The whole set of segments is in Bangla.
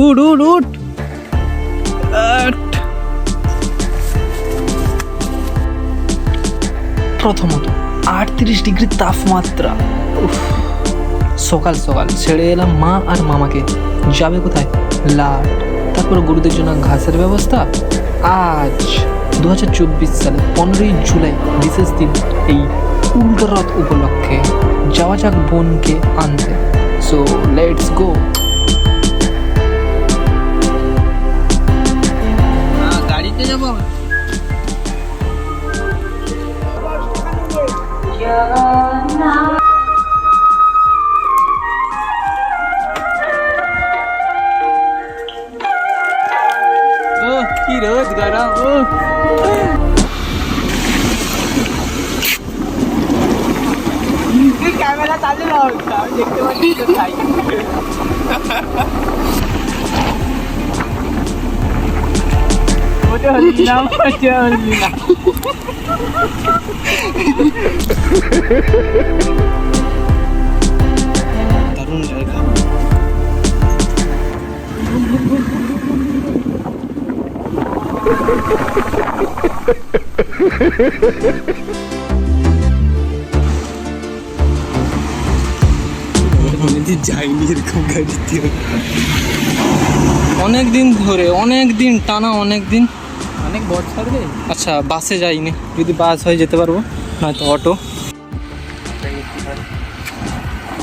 উঠ উঠ উঠ। প্রথমত 38 ডিগ্রি তাপমাত্রা। সকাল সকাল ছেড়ে এলাম মা আর মামাকে। যাবে কোথায়? লাট। তারপর গরুদের জন্য ঘাসের ব্যবস্থা। আজ 2024 সালে 15ই জুলাই বিশেষ দিন। এই উল্টো রথ উপলক্ষে যাওয়া যাক বোনকে আনতে। So let's go. গাড়িতে যাবো। কি রোদ গরম। ক্যামেরা চালু নাও, দেখতে পাচ্ছি কোথায়। ওটা হলি না, ওটা হলি না। দারুণ জায়গা। যাইনি এরকম গাড়িতে অনেক দিন ধরে, অনেক দিন টানা, অনেক দিন, অনেক বছর। আচ্ছা বাসে যাইনি, যদি বাস হয় যেতে পারবো, নয়তো অটো।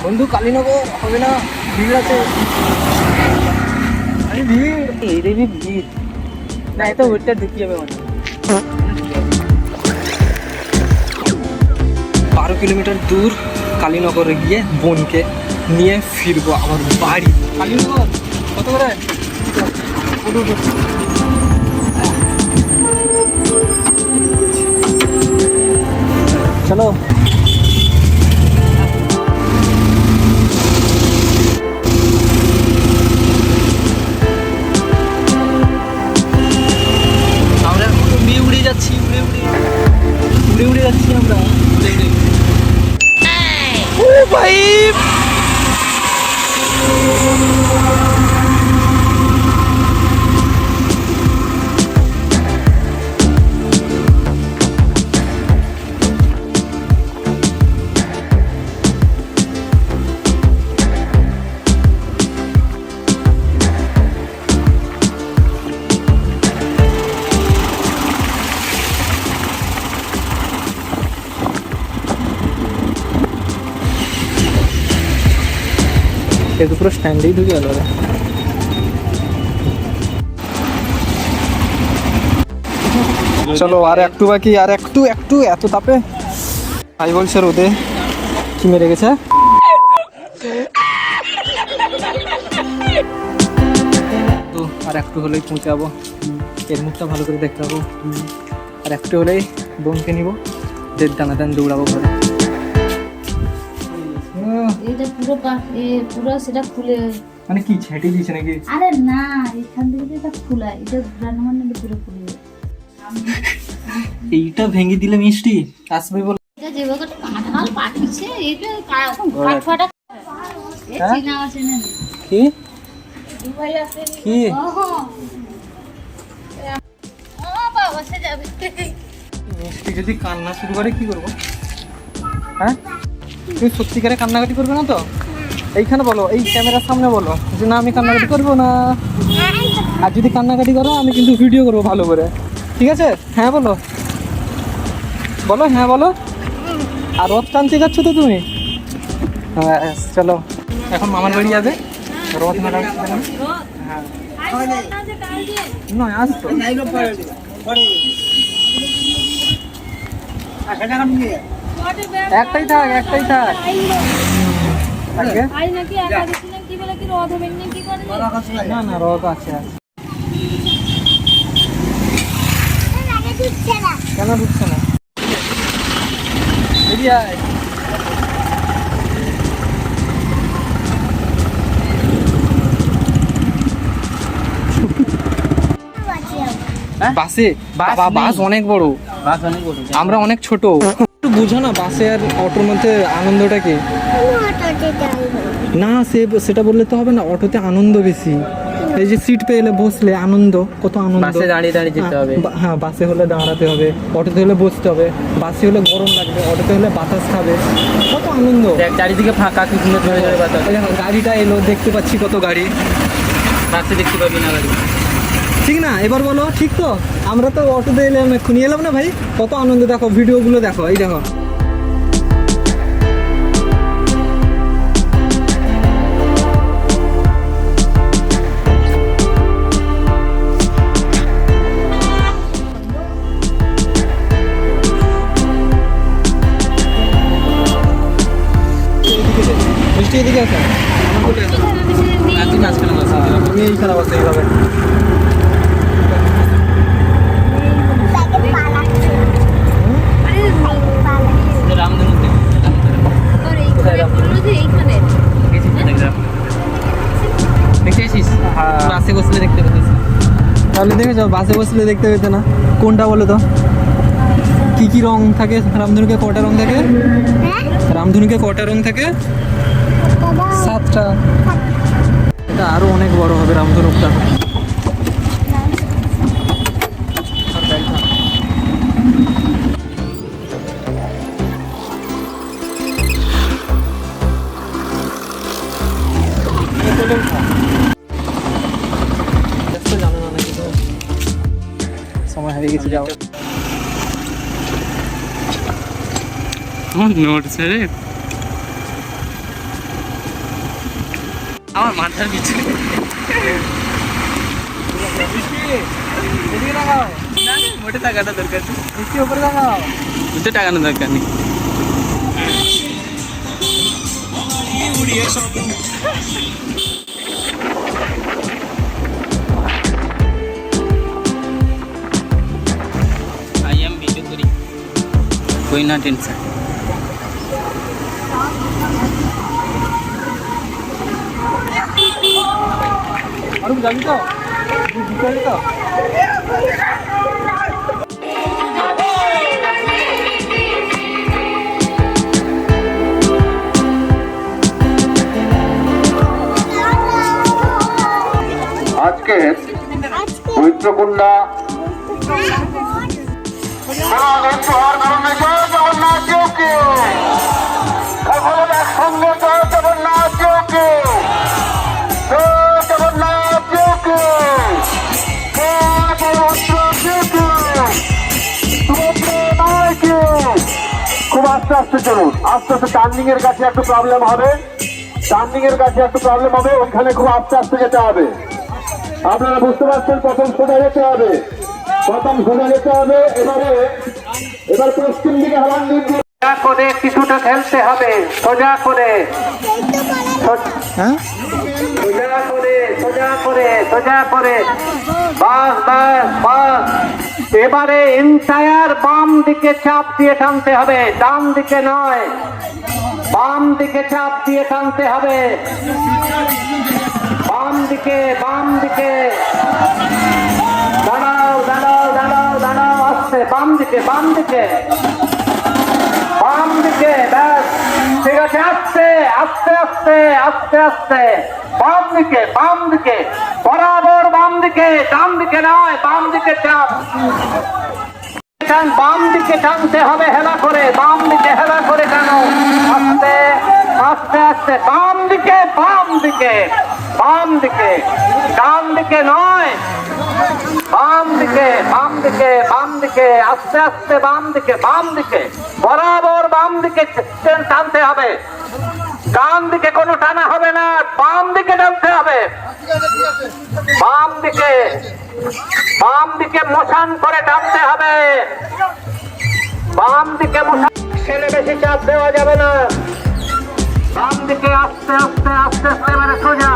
বন্ধু কালীনগর হবে না, ভিড় আছে। ভিড় এই রে, ভিড় না, এত ওইটা ঢুকি যাবে মানে। 12 কিলোমিটার দূর কালীনগরে গিয়ে বোনকে নিয়ে ফিরবো আমার বাড়ি। কালীনগর কত করে? চলো। আমরা উড়ে উড়ে যাচ্ছি, উড়ে উড়ে উড়ে উড়ে যাচ্ছি আমরা। ও ভাই এটা পুরো স্ট্যান্ডেই ঢুকে গেল। চলো আর একটু বাকি, আর একটু একটু, এত তাপে ভাই বলছে রোদে কি মেরে গেছে। তো আর একটু হলেই পৌঁছাবো। এর মুখটা ভালো করে দেখতে পাবো। আর একটু হলেই বোনকে নিব, দান দৌড়াবো ঘরে। এটা পুরো সেটা খুলে মানে কি ছেটে দিয়েছে নাকি? আরে না, এখান থেকে এটা খোলা, এটা ঘুরানো মানে পুরো খুলে। এইটা ভেঙে দিলে মিষ্টি আসবে বলে। এটা যেভাবে কাঁঠাল পাঠিয়েছে, এটা কাঠফাটা চিনা আছে না? কি দুবাই আছে কি? ও বাবা সে যাবে। মিষ্টি যদি কান্না শুরু করে কি করবো? হ্যাঁ তুমি সত্যিকারে কান্নাকাটি করবে না তো? এইখানে বলো, এই ক্যামেরার সামনে বলো যে না আমি কান্নাকাটি করবো না। আর যদি কান্নাকাটি করো আমি কিন্তু ভিডিও করবো ভালো করে, ঠিক আছে? হ্যাঁ বলো, বলো হ্যাঁ বলো। আর রথ টানতে যাচ্ছ তো তুমি? হ্যাঁ চলো, এখন মামার বাড়ি যাবে রথ মেলা। হ্যাঁ নয় আসতো একটাই থাক, একটাই থাক। না না রথ আছে। কেন ঢুকছে না? বাসে? বাস অনেক বড়, আমরা অনেক ছোট। একটু বুঝো না বাসে আর অটোর মধ্যে আনন্দটা কি? না সেটা বললে তো হবে না, অটোতে আনন্দ বেশি। এই যে সিট পেলে বসলে আনন্দ, কত আনন্দ। বাসে দাঁড়িয়ে দাঁড়িয়ে যেতে হবে। হ্যাঁ, বাসে হলে দাঁড়াতে হবে, অটোতে হলে বসতে হবে, বাসে হলে গরম লাগবে, অটোতে হলে বাতাস খাবে, কত আনন্দ। দেখ চারিদিকে ফাঁকা, কি সুন্দর ঝরে ঝরে বাতাস। এই দেখো, গাড়িটা এলো, দেখতে পাচ্ছি কত গাড়ি। বাসে দেখতে পাবি না গাড়ি। ঠিক না? এবার বলো ঠিক তো? আমরা তো অটোতে এলাম, এক্ষুনি এলাম না ভাই, কত আনন্দ। দেখো ভিডিওগুলো দেখো, এই দেখো। মিষ্টি এদিকে আছে, আমার কোলে আছে। আর তুই মাঝখানে বসে। আমি এইখানে বসে এইভাবে। রামধনু দেখ। দেখেছিস? হ্যাঁ। বাসে বসলে দেখতে পেতিস। তাহলে দেখে যাও, বাসে বসলে দেখতে পেতে না। কোনটা বলো তো, কি কি রং থাকে রামধনুকে? কটা রং থাকে রামধনুকে? কটা রং থাকে? 7টা। এটা আরো অনেক বড় হবে রামধনুকটা। জানো না নাকি তো? সময় হয়ে গেছে, যাও। নোটস রে আমার মাথার পিছনে। এদিকে লাগাও, মোটে টাকাটা দরকার নেই। মিষ্টি উপরে লাগাও। মোটে টাকানো দরকার নেই। आई एम वीडियो करी, कोई ना टेंशन। আর যাবি তো? বিকালে তো? আজকে পবিত্রকুণ্ডা একসঙ্গে জগন্নাথ খুব আস্তে আস্তে চলুন, আস্তে আস্তে। টার্নিং এর কাছে একটু প্রবলেম হবে, ওখানে খুব আস্তে আস্তে যেতে হবে। আপনারা বুঝতে পারছেন, প্রথম সোজা যেতে হবে। এবার পশ্চিম দিকে হালান দিন, সোজা করে কিছুটা খেলতে হবে, সোজা করে হ্যাঁ, সোজা করে। বাস বাস বাস। এবারে এন্টায়ার বাম দিকে চাপ দিয়ে টানতে হবে, ডান দিকে নয়। বাম দিকে চাপ দিয়ে টানতে হবে, বাম দিকে। দাঁড়াও, আসছে বাম দিকে। ব্যাস, ঠিক আছে। আস্তে। বাম দিকে বরাবর, বাম দিকে, ডান দিকে নয়, বাম দিকে চাপ। বাম দিকে টানতে হবে, হেলা করে, বাম দিকে হেলা করে টানো। আস্তে। বাম দিকে, ডান দিকে নয়, বাম দিকে। আস্তে বাম দিকে বরাবর, বাম দিকে টানতে হবে। ডান দিকে কোনো টানা হবে না, বাম দিকে টানতে হবে। বাম দিকে মোশন করে টানতে হবে। বাম দিকে মোশন ছেলে, বেশি চাপ দেওয়া যাবে না। বাম দিকে আস্তে মানে সোজা।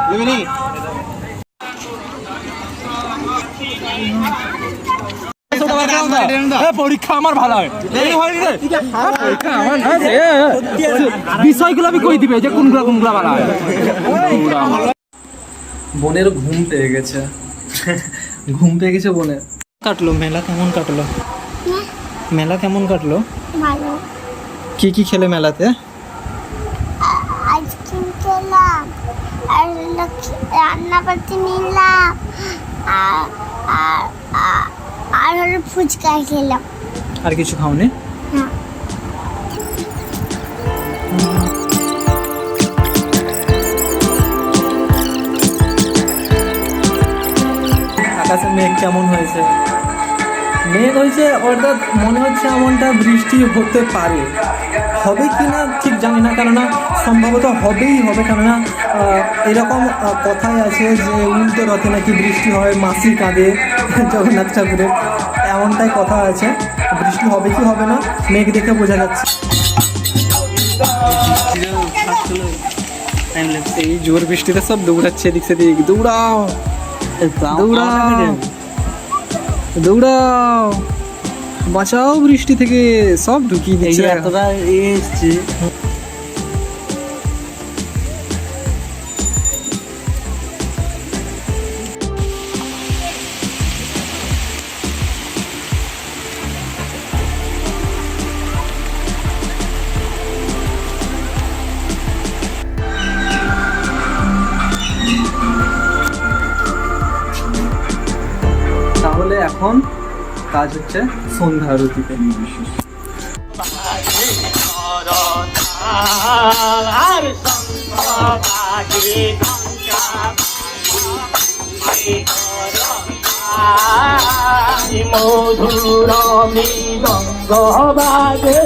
বুঝলি? পরীক্ষা আমার ভালো হয় বিষয়গুলো আমি কই দিবে যে কোনগুলা কোনগুলা ভালো হয়। বোনের ঘুম পেয়ে গেছে, ঘুম পেয়ে গেছে বোনের। কাটলো মেলা, কেমন কাটলো মেলা, কেমন কাটলো? ভালো। কি কি খেলে মেলাতে? আইসক্রিম খেলাম, আর রান্নাবাতি নিলাম, আর হলো ফুচকা খেলাম। আর কিছু খাওনি? না। আকাশে মেঘ কেমন হয়েছে? মেঘ হয়েছে, অর্থাৎ মনে হচ্ছে এমনটা বৃষ্টি হতে পারে। হবে কি না ঠিক জানি না, কেননা সম্ভবত হবেই হবে, কেননা এরকম কথাই আছে যে উল্টো রথে নাকি বৃষ্টি হয়, মাসি কাঁদে জগন্নাথ ঠাকুরের, এমনটাই কথা আছে। বৃষ্টি হবে কি হবে না মেঘ দেখে বোঝা যাচ্ছে। এই জোর বৃষ্টিতে সব দৌড়াচ্ছে এদিক সেদিক, দৌড়াও দৌড়াও দৌড়াও, বাঁচাও বৃষ্টি থেকে, সব ঢুকিয়ে দিচ্ছে। এতটা এসছে তাহলে এখন কাজ হচ্ছে সন্ধ্যা আরতিতে। মধুর মৃদঙ্গ বাজে,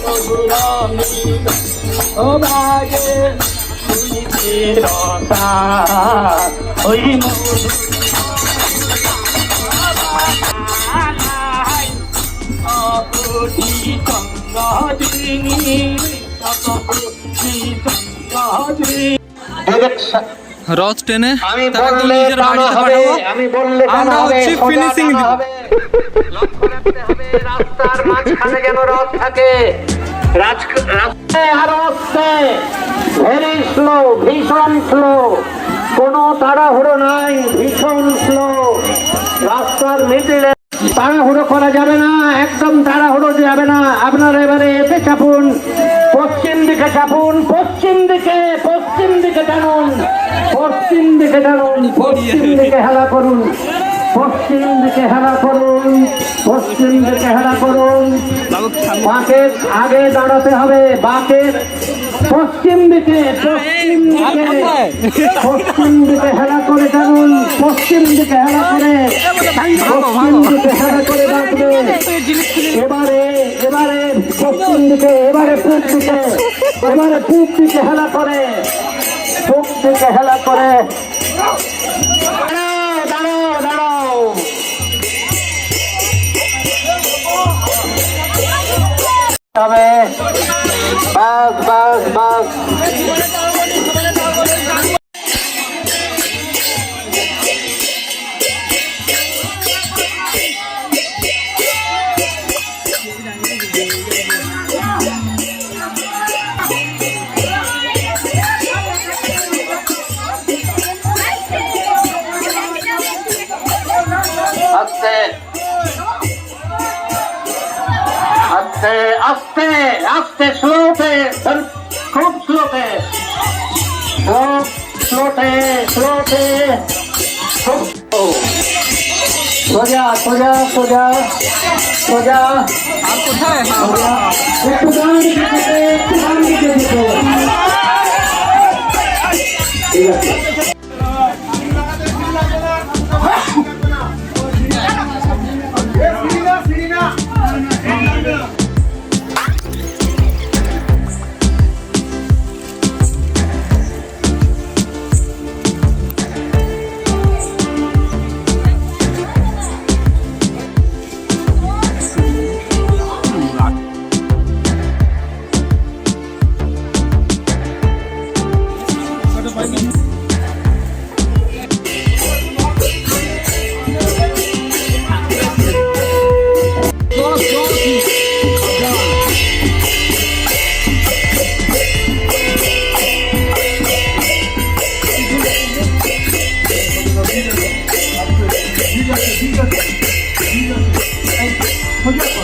মধুর মৃদঙ্গ বাজে, শুনিতে রসা ওই মধুর রথ টেনে আমি তারা তো বললে নিজের টানা বাড়িতে হবে, পাঠাবো, আমি বললে টানা আমরা হবে, হচ্ছে সোজা ফিনিশিং টানা দিব। হবে। লক্ষ্য রাখতে হবে রাস্তার মাঝখানে যেন রথ থাকে। রাস্তায় আরো আসছে, ভেরি স্লো, ভীষণ স্লো, কোনো তাড়াহুড়ো নাই, ভীষণ স্লো। রাস্তার মিডিলে তাড়াহুড়ো করা যাবে না, একদম তাড়াহুড়ো যাবে না। আপনারা এবারে এতে চাপুন, পশ্চিম দিকে চাপুন, পশ্চিম দিকে, পশ্চিম দিকে টানুন, পশ্চিম দিকে টানুন, পশ্চিম দিকে হেলা করুন, পশ্চিম দিকে হেলা করুন, পশ্চিম দিকে হেলা করুন। বাঁকের আগে দাঁড়াতে হবে, বাঁকের পশ্চিম দিকে, পশ্চিম দিকে, পশ্চিম দিকে হেলা করে টানুন, পশ্চিম দিকে হেলা করে, পশ্চিম দিকে হেলা করে বাঁকবে। এবারে এবারে পশ্চিম দিকে, এবারে পূব দিকে, এবারে পূব দিকে হেলা করে, পূব দিকে হেলা করে। দাঁড়াও দাঁড়াও দাঁড়াও, তবে বাস বাস বাস। আস্তে আস্তে আস্তে আস্তে, স্লোতে, খুব স্লোতে, স্লোতে স্লোতে, সোজা সোজা সোজা সোজা। আর কোথায়? একটু ডান দিকে যেতে, একটু ডান দিকে যেতে। ঠিক আছে। সোজা কর।